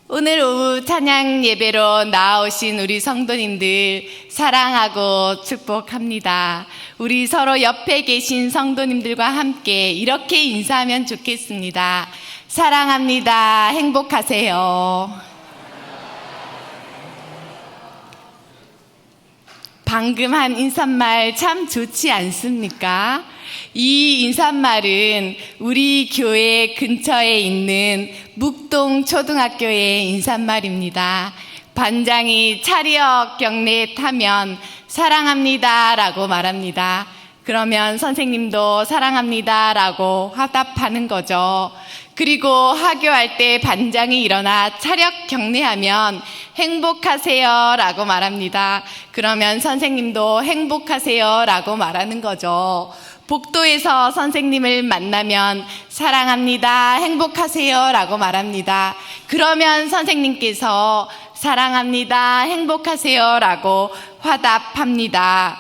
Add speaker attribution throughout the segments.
Speaker 1: 오늘 오후 찬양 예배로 나오신 우리 성도님들 사랑하고 축복합니다. 우리 서로 옆에 계신 성도님들과 함께 이렇게 인사하면 좋겠습니다. 사랑합니다. 행복하세요. 방금 한 인사말 참 좋지 않습니까? 이 인사말은 우리 교회 근처에 있는 묵동 초등학교의 인사말입니다. 반장이 차리역 경례에 타면 사랑합니다 라고 말합니다. 그러면 선생님도 사랑합니다 라고 화답하는 거죠. 그리고 하교할 때 반장이 일어나 차력 경례하면 행복하세요 라고 말합니다. 그러면 선생님도 행복하세요 라고 말하는 거죠. 복도에서 선생님을 만나면 사랑합니다, 행복하세요 라고 말합니다. 그러면 선생님께서 사랑합니다, 행복하세요 라고 화답합니다.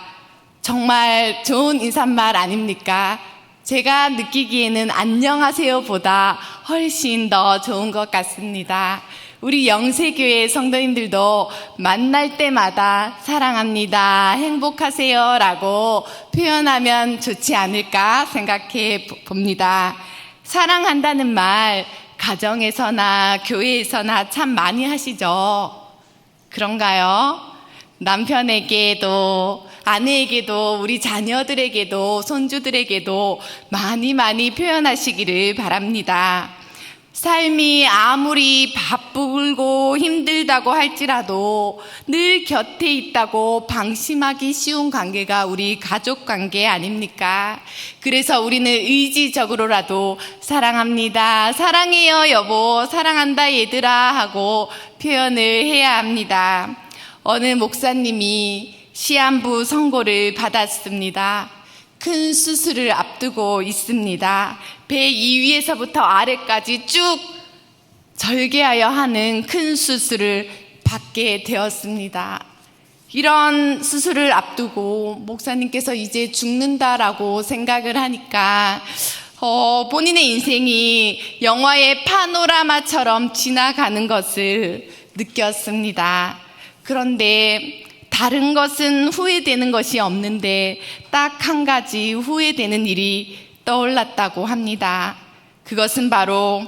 Speaker 1: 정말 좋은 인사말 아닙니까? 제가 느끼기에는 안녕하세요 보다 훨씬 더 좋은 것 같습니다. 우리 영세교회 성도님들도 만날 때마다 사랑합니다, 행복하세요 라고 표현하면 좋지 않을까 생각해 봅니다. 사랑한다는 말 가정에서나 교회에서나 참 많이 하시죠? 그런가요? 남편에게도 아내에게도 우리 자녀들에게도 손주들에게도 많이 표현하시기를 바랍니다. 삶이 아무리 바쁘고 힘들다고 할지라도 늘 곁에 있다고 방심하기 쉬운 관계가 우리 가족 관계 아닙니까? 그래서 우리는 의지적으로라도 사랑합니다, 사랑해요 여보, 사랑한다 얘들아 하고 표현을 해야 합니다. 어느 목사님이 시한부 선고를 받았습니다. 큰 수술을 앞두고 있습니다. 배 2위에서부터 아래까지 쭉 절개하여 하는 큰 수술을 받게 되었습니다. 이런 수술을 앞두고 목사님께서 이제 죽는다라고 생각을 하니까 본인의 인생이 영화의 파노라마처럼 지나가는 것을 느꼈습니다. 그런데 다른 것은 후회되는 것이 없는데 딱 한 가지 후회되는 일이 떠올랐다고 합니다. 그것은 바로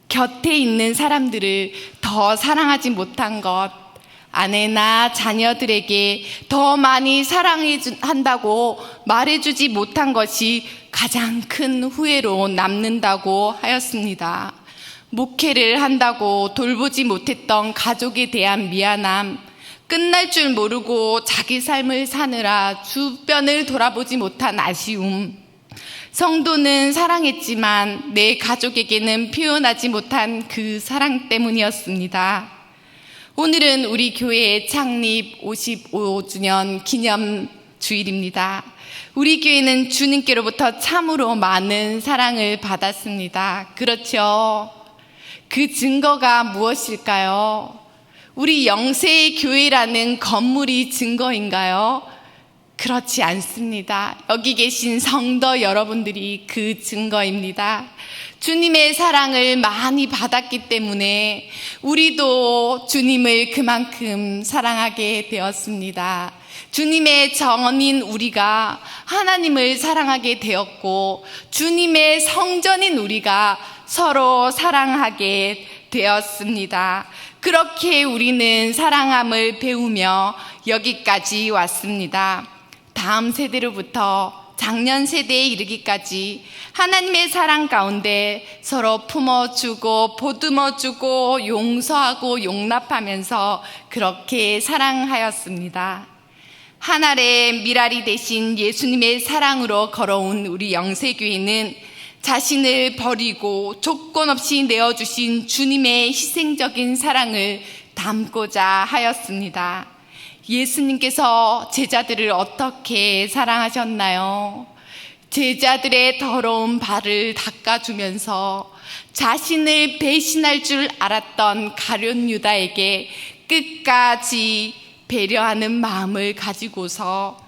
Speaker 1: 곁에 있는 사람들을 더 사랑하지 못한 것, 아내나 자녀들에게 더 많이 사랑한다고 말해주지 못한 것이 가장 큰 후회로 남는다고 하였습니다. 목회를 한다고 돌보지 못했던 가족에 대한 미안함, 끝날 줄 모르고 자기 삶을 사느라 주변을 돌아보지 못한 아쉬움, 성도는 사랑했지만 내 가족에게는 표현하지 못한 그 사랑 때문이었습니다. 오늘은 우리 교회의 창립 55주년 기념 주일입니다. 우리 교회는 주님께로부터 참으로 많은 사랑을 받았습니다. 그렇죠? 그 증거가 무엇일까요? 우리 영세의 교회라는 건물이 증거인가요? 그렇지 않습니다. 여기 계신 성도 여러분들이 그 증거입니다. 주님의 사랑을 많이 받았기 때문에 우리도 주님을 그만큼 사랑하게 되었습니다. 주님의 정원인 우리가 하나님을 사랑하게 되었고 주님의 성전인 우리가 서로 사랑하게 되었습니다. 그렇게 우리는 사랑함을 배우며 여기까지 왔습니다. 다음 세대로부터 작년 세대에 이르기까지 하나님의 사랑 가운데 서로 품어주고 보듬어주고 용서하고 용납하면서 그렇게 사랑하였습니다. 한 알의 밀알이 되신 예수님의 사랑으로 걸어온 우리 영세교회는 자신을 버리고 조건 없이 내어주신 주님의 희생적인 사랑을 담고자 하였습니다. 예수님께서 제자들을 어떻게 사랑하셨나요? 제자들의 더러운 발을 닦아주면서 자신을 배신할 줄 알았던 가룟 유다에게 끝까지 배려하는 마음을 가지고서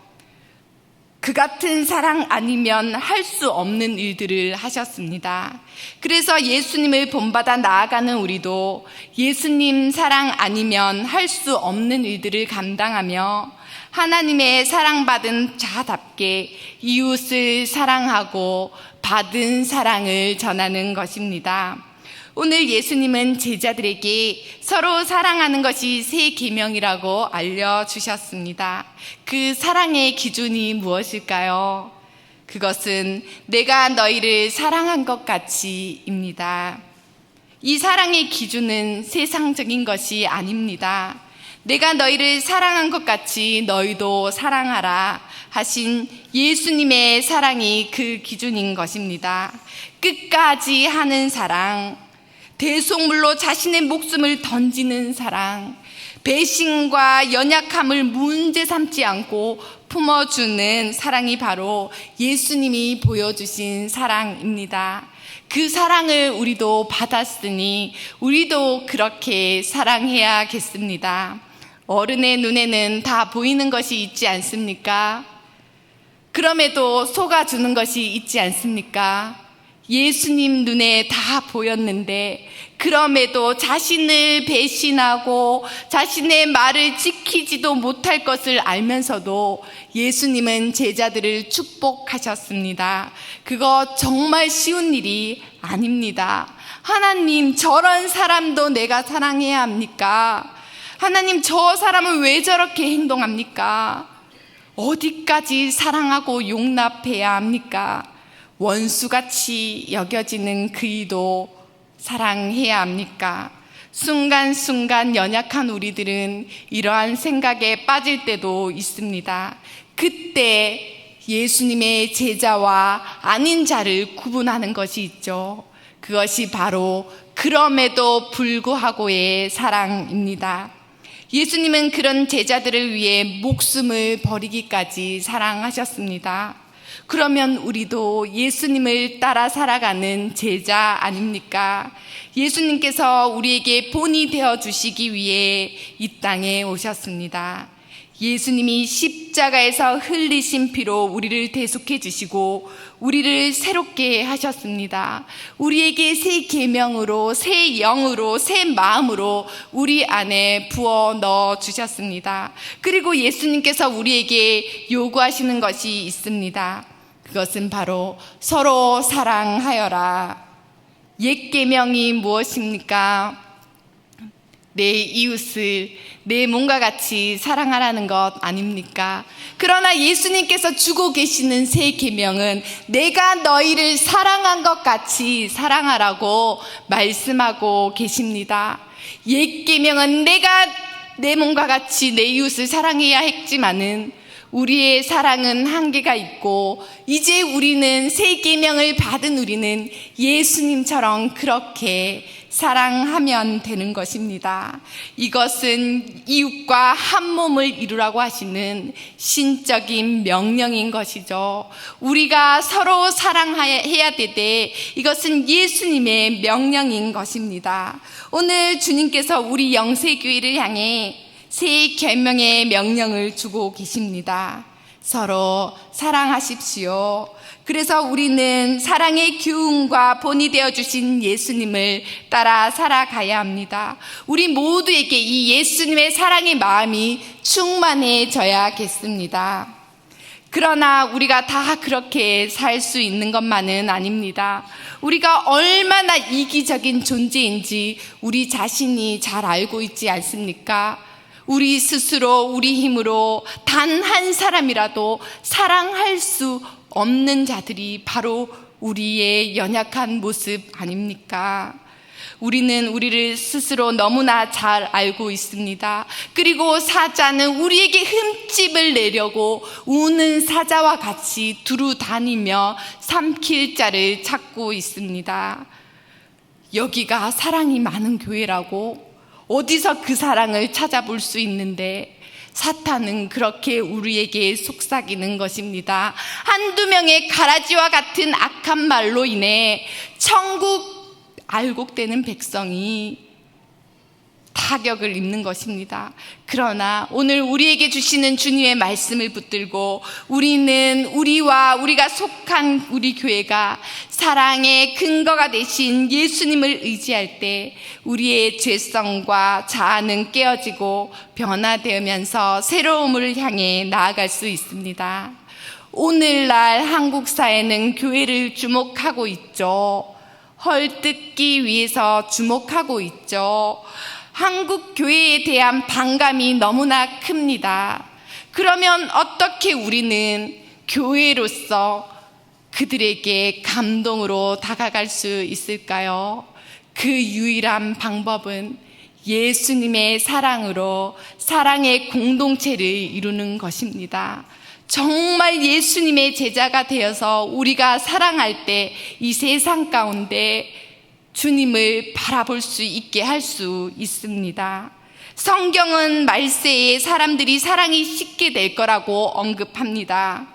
Speaker 1: 그 같은 사랑 아니면 할 수 없는 일들을 하셨습니다. 그래서 예수님을 본받아 나아가는 우리도 예수님 사랑 아니면 할 수 없는 일들을 감당하며 하나님의 사랑받은 자답게 이웃을 사랑하고 받은 사랑을 전하는 것입니다. 오늘 예수님은 제자들에게 서로 사랑하는 것이 새 계명이라고 알려주셨습니다. 그 사랑의 기준이 무엇일까요? 그것은 내가 너희를 사랑한 것 같이입니다. 이 사랑의 기준은 세상적인 것이 아닙니다. 내가 너희를 사랑한 것 같이 너희도 사랑하라 하신 예수님의 사랑이 그 기준인 것입니다. 끝까지 하는 사랑, 대속물로 자신의 목숨을 던지는 사랑, 배신과 연약함을 문제 삼지 않고 품어주는 사랑이 바로 예수님이 보여주신 사랑입니다. 그 사랑을 우리도 받았으니 우리도 그렇게 사랑해야겠습니다. 어른의 눈에는 다 보이는 것이 있지 않습니까? 그럼에도 속아주는 것이 있지 않습니까? 예수님 눈에 다 보였는데 그럼에도 자신을 배신하고 자신의 말을 지키지도 못할 것을 알면서도 예수님은 제자들을 축복하셨습니다. 그거 정말 쉬운 일이 아닙니다. 하나님, 저런 사람도 내가 사랑해야 합니까? 하나님, 저 사람은 왜 저렇게 행동합니까? 어디까지 사랑하고 용납해야 합니까? 원수같이 여겨지는 그이도 사랑해야 합니까? 순간순간 연약한 우리들은 이러한 생각에 빠질 때도 있습니다. 그때 예수님의 제자와 아닌 자를 구분하는 것이 있죠. 그것이 바로 그럼에도 불구하고의 사랑입니다. 예수님은 그런 제자들을 위해 목숨을 버리기까지 사랑하셨습니다. 그러면 우리도 예수님을 따라 살아가는 제자 아닙니까? 예수님께서 우리에게 본이 되어주시기 위해 이 땅에 오셨습니다. 예수님이 십자가에서 흘리신 피로 우리를 대속해 주시고 우리를 새롭게 하셨습니다. 우리에게 새 계명으로, 새 영으로, 새 마음으로 우리 안에 부어 넣어 주셨습니다. 그리고 예수님께서 우리에게 요구하시는 것이 있습니다. 그것은 바로 서로 사랑하여라. 옛 계명이 무엇입니까? 내 이웃을 내 몸과 같이 사랑하라는 것 아닙니까? 그러나 예수님께서 주고 계시는 새 계명은 내가 너희를 사랑한 것 같이 사랑하라고 말씀하고 계십니다. 옛 계명은 내가 내 몸과 같이 내 이웃을 사랑해야 했지만은 우리의 사랑은 한계가 있고 이제 우리는 새 계명을 받은 우리는 예수님처럼 그렇게 사랑하면 되는 것입니다. 이것은 이웃과 한 몸을 이루라고 하시는 신적인 명령인 것이죠. 우리가 서로 사랑해야 되되 이것은 예수님의 명령인 것입니다. 오늘 주님께서 우리 영세교회를 향해 새 계명의 명령을 주고 계십니다. 서로 사랑하십시오. 그래서 우리는 사랑의 기운과 본이 되어주신 예수님을 따라 살아가야 합니다. 우리 모두에게 이 예수님의 사랑의 마음이 충만해져야겠습니다. 그러나 우리가 다 그렇게 살 수 있는 것만은 아닙니다. 우리가 얼마나 이기적인 존재인지 우리 자신이 잘 알고 있지 않습니까? 우리 스스로 우리 힘으로 단 한 사람이라도 사랑할 수 없는 자들이 바로 우리의 연약한 모습 아닙니까? 우리는 우리를 스스로 너무나 잘 알고 있습니다. 그리고 사자는 우리에게 흠집을 내려고 우는 사자와 같이 두루 다니며 삼킬 자를 찾고 있습니다. 여기가 사랑이 많은 교회라고? 어디서 그 사랑을 찾아볼 수 있는데 사탄은 그렇게 우리에게 속삭이는 것입니다. 한두 명의 가라지와 같은 악한 말로 인해 천국 알곡되는 백성이 다 타격을 입는 것입니다. 그러나 오늘 우리에게 주시는 주님의 말씀을 붙들고 우리는 우리가 속한 우리 교회가 사랑의 근거가 되신 예수님을 의지할 때 우리의 죄성과 자아는 깨어지고 변화되면서 새로움을 향해 나아갈 수 있습니다. 오늘날 한국 사회는 교회를 주목하고 있죠. 헐뜯기 위해서 주목하고 있죠. 한국 교회에 대한 반감이 너무나 큽니다. 그러면 어떻게 우리는 교회로서 그들에게 감동으로 다가갈 수 있을까요? 그 유일한 방법은 예수님의 사랑으로 사랑의 공동체를 이루는 것입니다. 정말 예수님의 제자가 되어서 우리가 사랑할 때 이 세상 가운데 주님을 바라볼 수 있게 할 수 있습니다. 성경은 말세에 사람들이 사랑이 식게 될 거라고 언급합니다.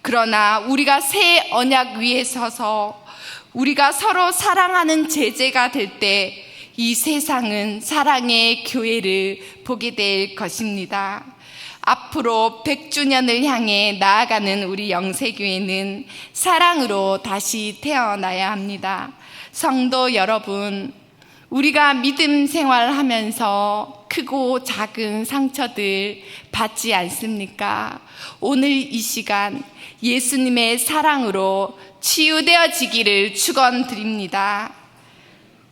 Speaker 1: 그러나 우리가 새 언약 위에 서서 우리가 서로 사랑하는 제재가 될 때 이 세상은 사랑의 교회를 보게 될 것입니다. 앞으로 100주년을 향해 나아가는 우리 영세교회는 사랑으로 다시 태어나야 합니다. 성도 여러분, 우리가 믿음 생활하면서 크고 작은 상처들 받지 않습니까? 오늘 이 시간 예수님의 사랑으로 치유되어지기를 축원드립니다.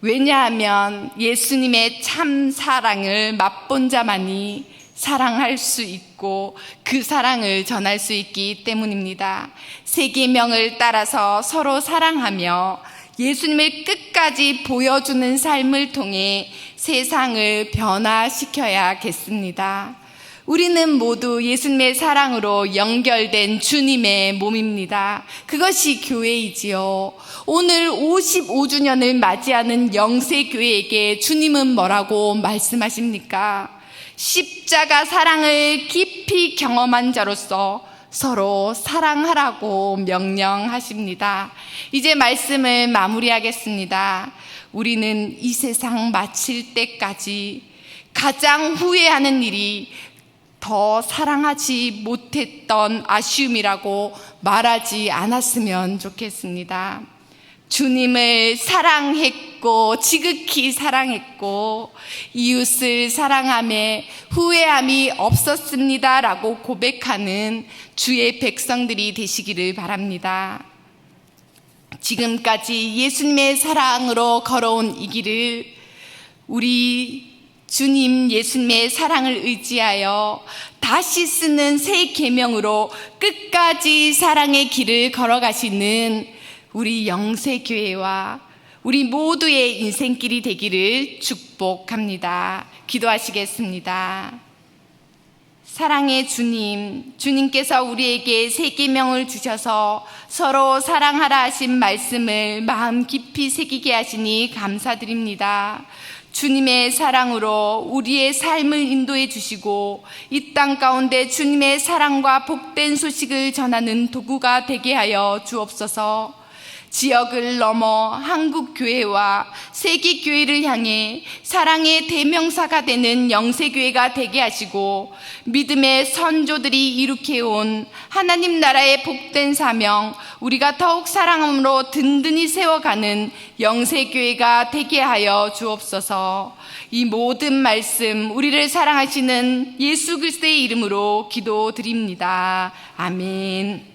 Speaker 1: 왜냐하면 예수님의 참 사랑을 맛본 자만이 사랑할 수 있고 그 사랑을 전할 수 있기 때문입니다. 세 계명을 따라서 서로 사랑하며 예수님을 끝까지 보여주는 삶을 통해 세상을 변화시켜야겠습니다. 우리는 모두 예수님의 사랑으로 연결된 주님의 몸입니다. 그것이 교회이지요. 오늘 55주년을 맞이하는 영세교회에게 주님은 뭐라고 말씀하십니까? 십자가 사랑을 깊이 경험한 자로서 서로 사랑하라고 명령하십니다. 이제 말씀을 마무리하겠습니다. 우리는 이 세상 마칠 때까지 가장 후회하는 일이 더 사랑하지 못했던 아쉬움이라고 말하지 않았으면 좋겠습니다. 주님을 사랑했고 지극히 사랑했고 이웃을 사랑함에 후회함이 없었습니다라고 고백하는 주의 백성들이 되시기를 바랍니다. 지금까지 예수님의 사랑으로 걸어온 이 길을 우리 주님 예수님의 사랑을 의지하여 다시 쓰는 새 계명으로 끝까지 사랑의 길을 걸어가시는 우리 영세교회와 우리 모두의 인생길이 되기를 축복합니다. 기도하시겠습니다. 사랑의 주님, 주님께서 우리에게 새 계명을 주셔서 서로 사랑하라 하신 말씀을 마음 깊이 새기게 하시니 감사드립니다. 주님의 사랑으로 우리의 삶을 인도해 주시고 이 땅 가운데 주님의 사랑과 복된 소식을 전하는 도구가 되게 하여 주옵소서. 지역을 넘어 한국교회와 세계교회를 향해 사랑의 대명사가 되는 영세교회가 되게 하시고 믿음의 선조들이 이룩해온 하나님 나라의 복된 사명, 우리가 더욱 사랑함으로 든든히 세워가는 영세교회가 되게 하여 주옵소서. 이 모든 말씀 우리를 사랑하시는 예수 그리스도의 이름으로 기도드립니다. 아멘.